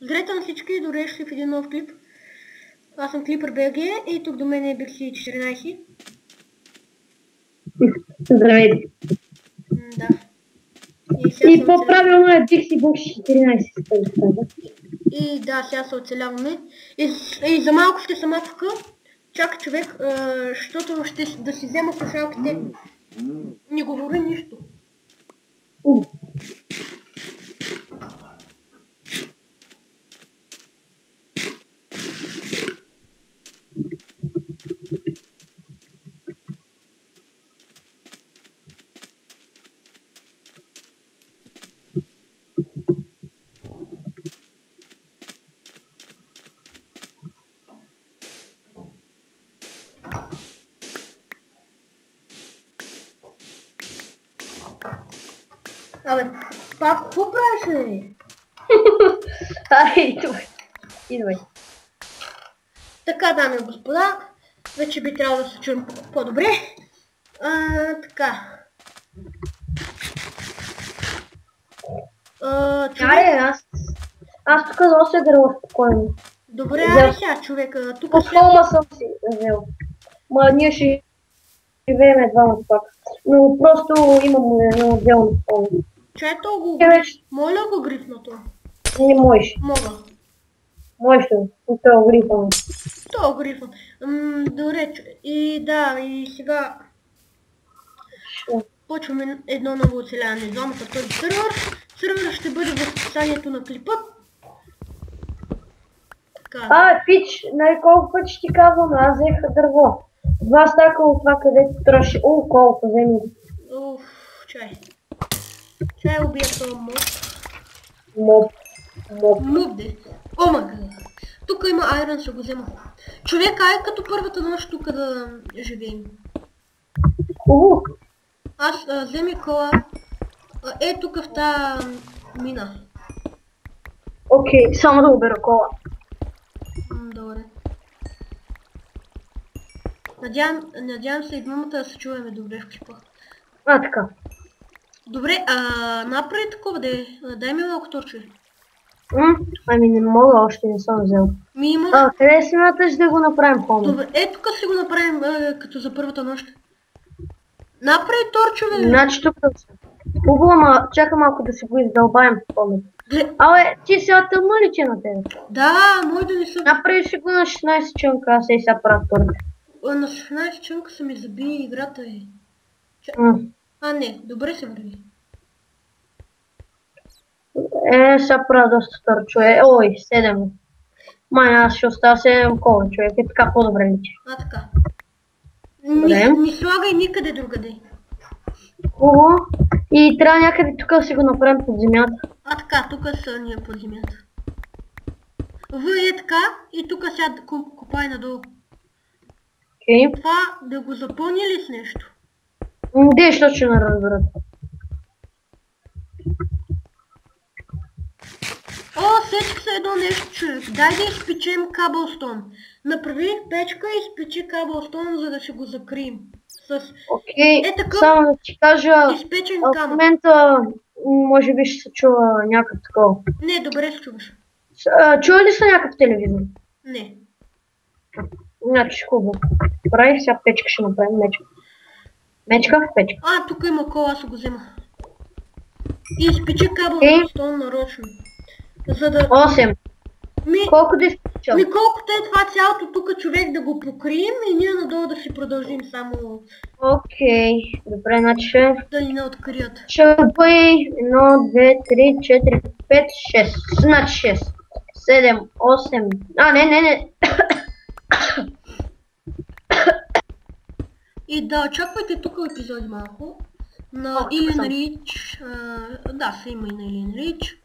Здравейте на всички, добре дошли в един нов клип. Аз съм Клипър БГ и тук до мен е BXC14. Здравейте. Да. И по-правилно е BXC14. И да, сега се оцеляваме. И за малко ще съм апка. Чака човек, защото ще да си взема слушалките. Не говори нищо. Абе, пак, какво правиш, бе? Идвай. Така, дами и господа, вече би трябвало да се чуем по-добре. Така. Аз тук нося гърла спокойно. Добре, айде сега, човека. Тук по холма съм си взел. Ма ние ще живеем двамата пак. Но просто имам едно отделно холма. Чай толкова. Моля го грифна това. Не можеш. Мога. Можеш ли? Това е грифан. Това е грифан. Добре, и да, и сега почваме едно ново оцеляване. Двамата в този сервер. Сервер ще бъде в описанието на клипа. Пич, колко пъти ще ти казвам, аз взех дърво. 2 стака от това, където трябваше. Колко, вземи го. Чай. Чай убия това моб. Моб, де. Омага. Тук има айрон, ще го взема. Човек, ай като първата нощ тук да живеем. Аз вземи кола. Тук в тая мина. Окей, само да обера кола. Добре. Надявам се и двамата да се чуваме добре в клипа. Така. Добре, направи такова дай ми малко торче. Ами не мога, още не съм взел. Къде си смяташ да го направим хомо? Добре, тук си го направим като за първата нощ. Направи торчове. Значи тук да се. Хубаво, ама чака малко да си го издълбаем хомо. Ти сега тъмно ли че на тебе? Да, мой да не съм. Направи си го на 16 чънка, аз и сега правя торче. На 16 чънка се ми заби играта и... Не, добре се върви. Сега правя доста торчове. 7. Май, аз ще оставя 7 кола, човек. Така по-добре личи. Така. Не слагай никъде другаде. Хубаво. И трябва някъде тук да си го направим под земята. Така, тук са ние под земята. Така и тук сега копай надолу. Това да го запълни ли с нещо? Де, що ще не разберат. Сетих се едно нещо, човек. Дай да изпечем каблстон. Направи печка и изпечи каблстон, за да ще го закрием. Окей, само да ти кажа, в момента може би ще се чува някакъв такова. Не, добре се чуваш. Чува ли се някакъв телевизор? Не. Значи хубаво. Прави, сега печка ще направим, мечка. Мечка, печка. Тук има кола, аз го взема. И изпечи каблстон нарочно. 8. Колко да изпечам? Колкото е това цялото тук човек да го покрием и ние надолу да си продължим само... Окей, добре, значи да ни не открият. Ще бъде 1, 2, 3, 4, 5, 6. Значи 6. 7, 8... Не. И да, очаквайте тук епизоди малко. На Илин Рич. Да, се има и на Илин Рич.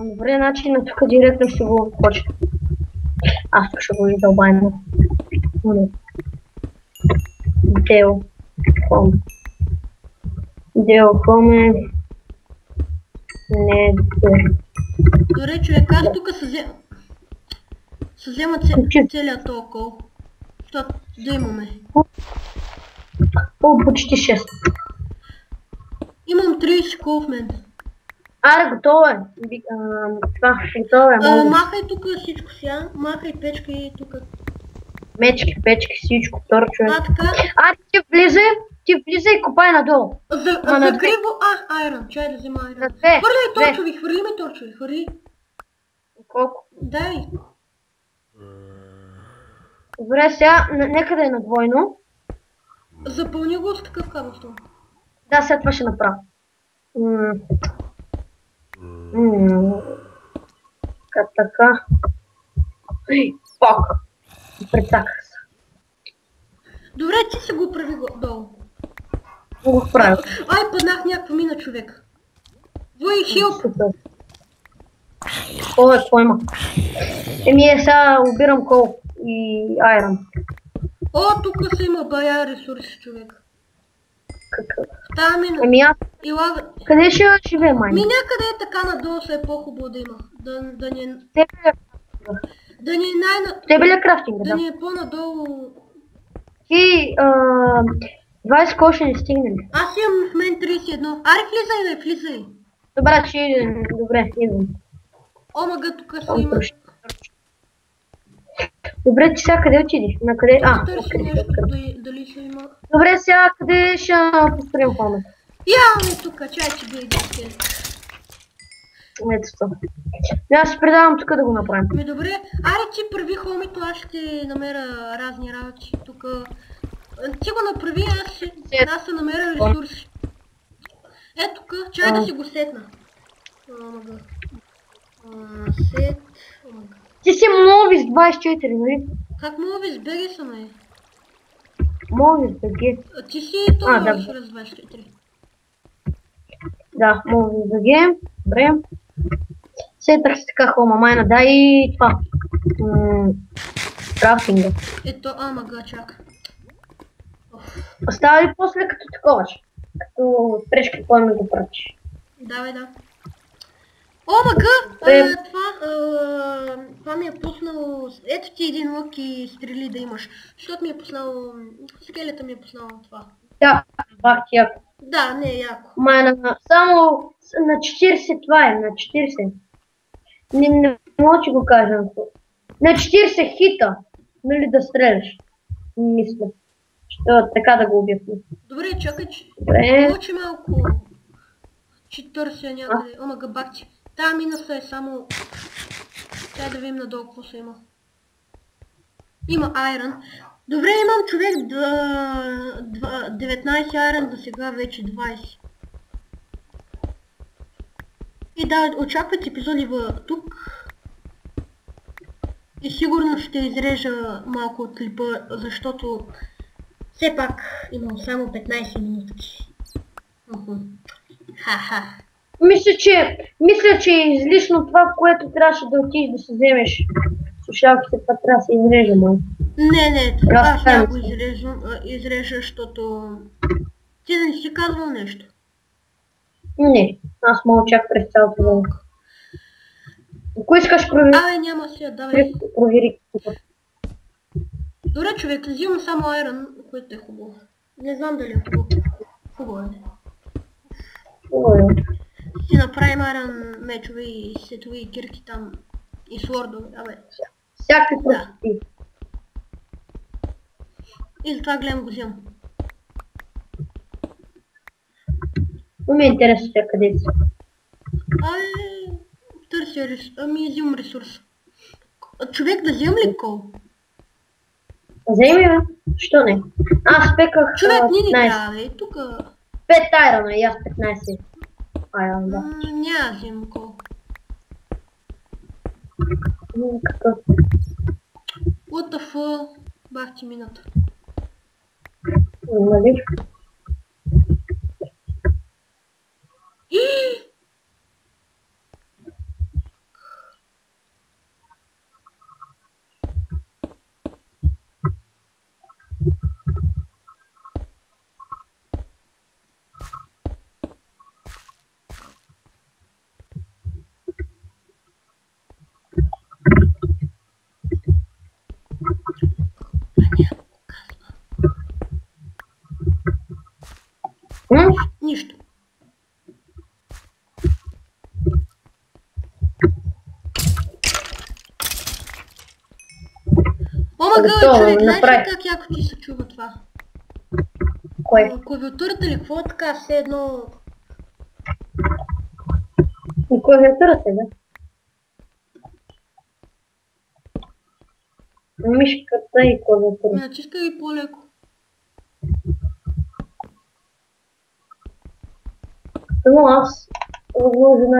Добре, значи на тук директно ще го почне. Аз тук ще го издълбаем. Дел хом е... Не, добре, човек, аз тук се взема целият толкова. Защото да имаме. Почти 6. Имам 30 кол в мен. Аре, готово е. Това, готово е. Може. Махай тук всичко сега. Махай печка и тук. Мечки, печки, всичко, торчове. Така. Аре, ти влизай и копай надолу. на Закрий го. Айрон. Чай да взема айрон. На две. Хвърляй торчови, хвърли. Колко? Дай. Добре, сега, нека да е на двойно. Запълни го с такъв кабелстон. Да, след това ще направя. Така. Пак. Прецаках се. Добре, ти си го прави долу. Го правя. Ай, паднах някаква мина, човек. Вой, хилп. Какво има? Сега убирам кол и айрон. О, тук са има бая ресурси, човек. Какъв? Та мина. Аз... И лава. Къде ще живее, май? Някъде е така надолу, се е по-хубаво да има. Да ни е... Тебе ли е крафтинга, да ни е по-надолу. Ти 20 кол ще не стигне ли? Аз имам в мен 31. Аре, влизай. Добре, добре, идвам. О, мага, тук си има. Добре, ти сега къде отиди? На къде? Търси нещо, дали ще има. Добре, сега къде ще построим хомата? Я, тук, чай, че бие един. Ето това. Аз ще предавам тук да го направим. Добре, аре ти прави хомито, аз ще намеря разни работи тук. Ти го направи, аз ще намеря ресурси. Ето тук, чай да си го сетна. Сет... Ти си Мовис 24, нали? Как Мовис БГ са, ме? Мовис БГ. Ти си това Мовис 24. Да, Мовис БГ. Добре. Сетах си така хома майна, да и това. Крафтинга. Ето, мага, чак. Остава ли после като таковаш? Като спреш какво ми го прачиш? Давай, да. О, мага! Това ми е пуснал... Ето ти един лък и стрели да имаш. Защото ми е пуснал... Скелета ми е пуснал това. Да, бах ти яко. Да, не е яко. Майна, само на 40 това е, на 40. Не мога че го кажа. На 40 хита, нали да стреляш. Мисля. Що така да го обясня. Добре, чакай, че... Получи малко... Че търся някъде. О, мага, бахти. Тая минуса е само... Трябва да видим надолу какво се има. Има айрон. Добре, имам човек 19 айрон, до сега вече 20. И да, очакват епизоди в тук. И сигурно ще изрежа малко от клипа, защото все пак имам само 15 минутки. Ха-ха. Мисля, че е излишно това, което трябваше да отидеш да си вземеш слушалките, това трябва да се изреже, май. Не, аз няма го изрежа, защото... Ти да не си казвал нещо? Не, аз мълчах през цялото време. Ако искаш провери... няма сега, давай. Провери. Добре, човек, взимам само айрон, което е хубаво. Не знам дали е хубаво. Хубаво е. Си направим айрон мечове и сетове и кирки там. И свордове, абе. Всякакви прости. И затова гледам го взимам. Но ми е интересно тя къде си. Търся ресурс. Взимам ресурс. Човек, да взимам ли кол? Вземи, бе. Що не? Аз пеках 15. Човек, ни трябва, бе. Тука... 5 айрона и аз 15. Айрона, да. Няма взимам кол. Какъв? What the fuck? Бах ти мината. Нали? Ага, човек, знаеш ли направи. как яко ти се чува това? Кое? Клавиатурата или какво така, все едно... И клавиатурата, да? Мишката и клавиатурата. Натискай ги по-леко. Но аз възможно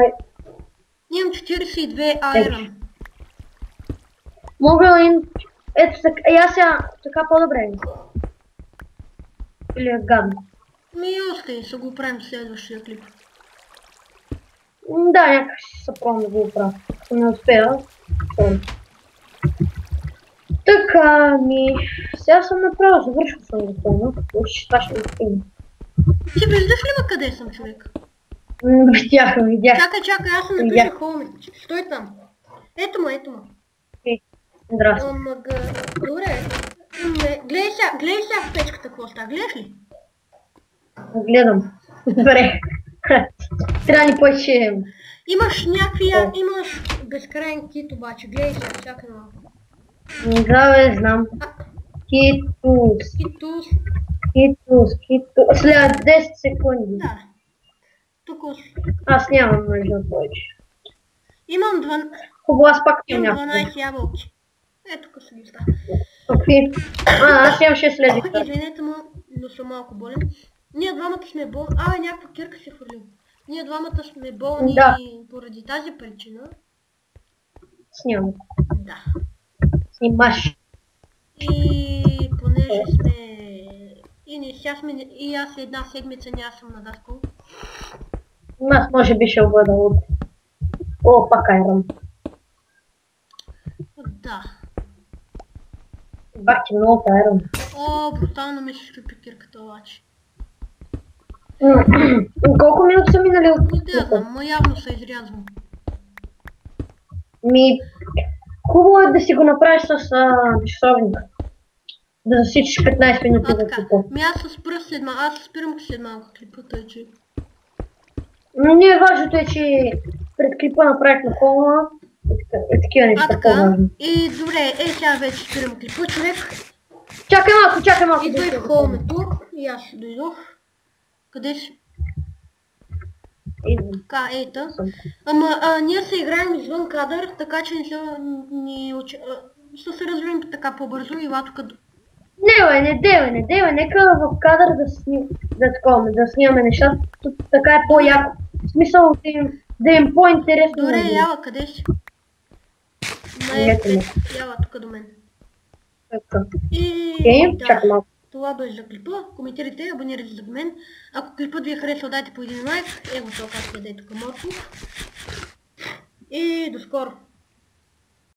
Имам 42 айрон. мога ли... Ето така, аз сега така по-добре. Или е гадно. Още ще го правим в следващия клип. Да, някак ще се пробвам да го оправя. Ако не успея. Така, сега съм направил, завършил съм го пълно. Това ще го стигне. Ти виждаш ли ма къде съм, човек? Видях. Чакай, аз съм напиша хоуми. Стой там. Ето му. Здрасти. Добре. Гледай сега в печката какво става, гледаш ли? Гледам. Добре. Трябва ни повече. Имаш имаш безкрайен кит обаче, гледай сега, чакай малко. Да, знам. Китус. След 10 секунди. Да. Тук Аз нямам нужда от повече. имам Хубаво, аз пак имам 12 ябълки. Ето тук са ги става. Какви? Аз имам 6 ледика. Извинете му, но съм малко болен. Ние двамата сме болни. Някаква кирка се хвърлил. Ние двамата сме болни поради тази причина. Снимам. Да. Снимаш. И понеже сме... И аз една седмица няма съм надаскал. Аз може би ще бъда от... О, пак айрон. Да. Бах ти много айрон. Брутално ми се щупи кирката обаче. Колко минути са минали от... Не знам, но явно се изрязвам. Хубаво е да си го направиш с часовника. Да засичаш 15 минути за клипа. Аз спирам след малко клипа, тъй че... Не, важното е, че пред клипа направихме хоума и такива неща по-важни. И добре, сега вече спирам клипа, човек. Чакай малко. Идвай в хоумето и аз дойдох. Къде си? Идвам. Така, ейта. Ние се играем извън кадър, така че ще се развием така по-бързо и лато като... Не дейвай, нека в кадър да снимаме нещата, така е по-яко. В смисъл да им по-интересно. Добре, Яла, къде си? Яла, тук до мен. Окей, чакай малко. Това беше за клипа. Коментирайте, абонирайте за мен. Ако клипът ви е харесал, дайте по един лайк. Ево това как дайте тук Морков. И до скоро!